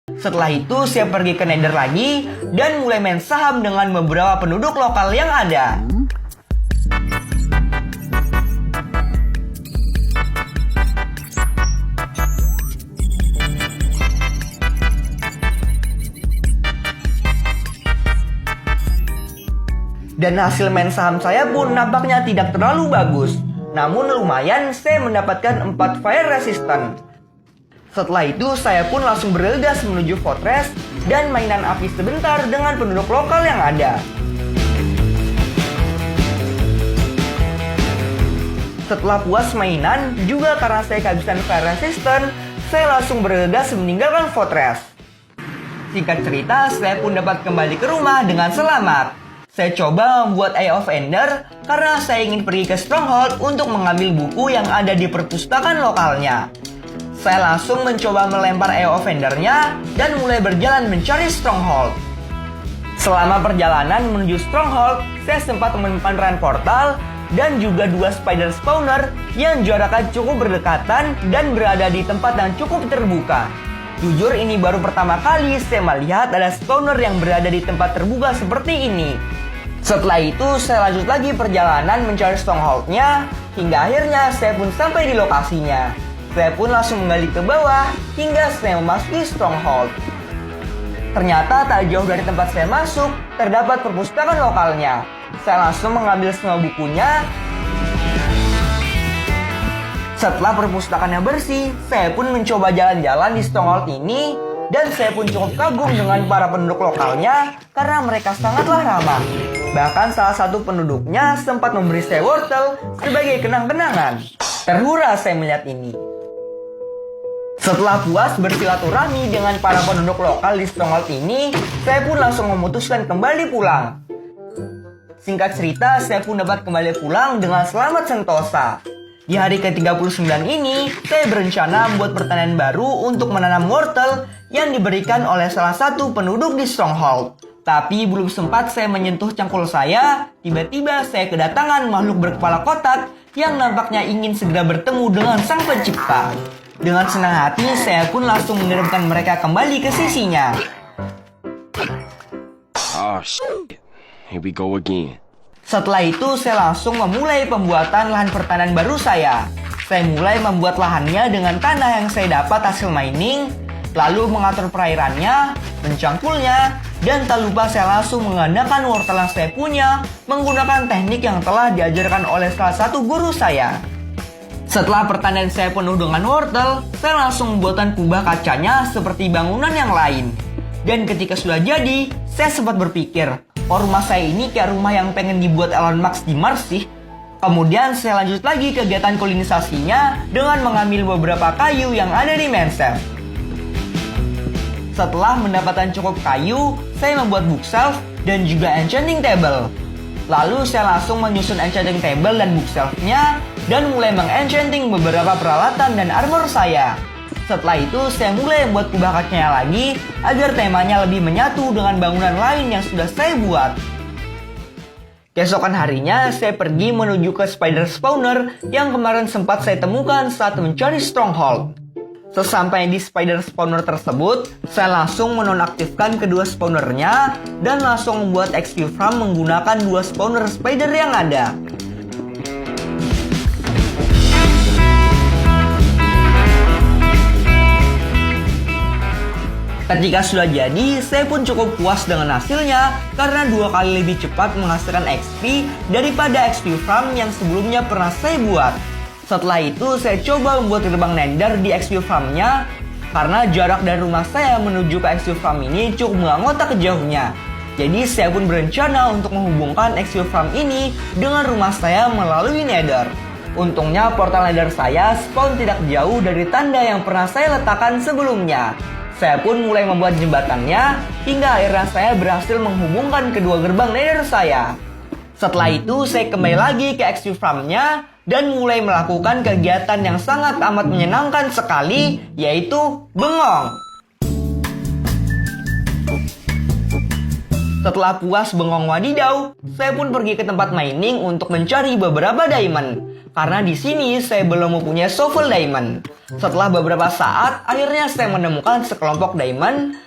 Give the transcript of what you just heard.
Setelah itu saya pergi ke Nether lagi dan mulai main saham dengan beberapa penduduk lokal yang ada. Dan hasil main saham saya pun nampaknya tidak terlalu bagus. Namun lumayan, saya mendapatkan 4 fire resistant. Setelah itu saya pun langsung bergegas menuju fortress dan mainan api sebentar dengan penduduk lokal yang ada. Setelah puas mainan, juga karena saya kehabisan fire resistant, saya langsung bergegas meninggalkan fortress. Singkat cerita, saya pun dapat kembali ke rumah dengan selamat. Saya coba membuat Eye of Ender karena saya ingin pergi ke Stronghold untuk mengambil buku yang ada di perpustakaan lokalnya. Saya langsung mencoba melempar Eye of Ender-nya dan mulai berjalan mencari Stronghold. Selama perjalanan menuju Stronghold, saya sempat menemukan run portal dan juga 2 spider spawner yang jaraknya cukup berdekatan dan berada di tempat yang cukup terbuka. Jujur ini baru pertama kali saya melihat ada spawner yang berada di tempat terbuka seperti ini. Setelah itu saya lanjut lagi perjalanan mencari stronghold-nya hingga akhirnya saya pun sampai di lokasinya. Saya pun langsung menggali ke bawah hingga saya memasuki stronghold. Ternyata tak jauh dari tempat saya masuk terdapat perpustakaan lokalnya. Saya langsung mengambil semua bukunya. Setelah perpustakaannya bersih, saya pun mencoba jalan-jalan di stronghold ini dan saya pun cukup kagum dengan para penduduk lokalnya karena mereka sangatlah ramah. Bahkan salah satu penduduknya sempat memberi saya wortel sebagai kenang-kenangan. Terhura saya melihat ini. Setelah puas bersilaturahmi dengan para penduduk lokal di stronghold ini, saya pun langsung memutuskan kembali pulang. Singkat cerita, saya pun dapat kembali pulang dengan selamat sentosa. Di hari ke-39 ini, saya berencana membuat pertanian baru untuk menanam wortel yang diberikan oleh salah satu penduduk di Stronghold. Tapi belum sempat saya menyentuh cangkul saya, tiba-tiba saya kedatangan makhluk berkepala kotak yang nampaknya ingin segera bertemu dengan sang pencipta. Dengan senang hati, saya pun langsung mengirimkan mereka kembali ke sisinya. Oh shit, here we go again. Setelah itu, saya langsung memulai pembuatan lahan pertanian baru saya. Saya mulai membuat lahannya dengan tanah yang saya dapat hasil mining, lalu mengatur perairannya, mencangkulnya, dan tak lupa saya langsung mengandalkan wortel yang saya punya menggunakan teknik yang telah diajarkan oleh salah satu guru saya. Setelah pertanian saya penuh dengan wortel, saya langsung membuatkan kubah kacanya seperti bangunan yang lain. Dan ketika sudah jadi, saya sempat berpikir, oh rumah saya ini kayak rumah yang pengen dibuat Elon Musk di Mars sih. Kemudian saya lanjut lagi kegiatan kolonisasinya dengan mengambil beberapa kayu yang ada di Mineshaft. Setelah mendapatkan cukup kayu, saya membuat bookshelf dan juga enchanting table. Lalu saya langsung menyusun enchanting table dan bookshelf-nya dan mulai mengenchanting beberapa peralatan dan armor saya. Setelah itu saya mulai membuat kubah kacanya lagi agar temanya lebih menyatu dengan bangunan lain yang sudah saya buat. Keesokan harinya saya pergi menuju ke spider spawner yang kemarin sempat saya temukan saat mencari stronghold. Sesampai di spider spawner tersebut, saya langsung menonaktifkan kedua spawnernya dan langsung membuat XP farm menggunakan 2 spawner spider yang ada. Ketika sudah jadi, saya pun cukup puas dengan hasilnya karena 2 kali lebih cepat menghasilkan XP daripada XP farm yang sebelumnya pernah saya buat. Setelah itu, saya coba membuat gerbang nether di XP farm-nya karena jarak dari rumah saya menuju ke XP farm ini cukup mengotak jauhnya. Jadi, saya pun berencana untuk menghubungkan XP farm ini dengan rumah saya melalui nether. Untungnya, portal nether saya spawn tidak jauh dari tanda yang pernah saya letakkan sebelumnya. Saya pun mulai membuat jembatannya hingga akhirnya saya berhasil menghubungkan kedua gerbang nether saya. Setelah itu, saya kembali lagi ke XP farm-nya dan mulai melakukan kegiatan yang sangat amat menyenangkan sekali, yaitu bengong. Setelah puas bengong wadidaw, saya pun pergi ke tempat mining untuk mencari beberapa diamond. Karena di sini saya belum mempunyai shovel diamond. Setelah beberapa saat, akhirnya saya menemukan sekelompok diamond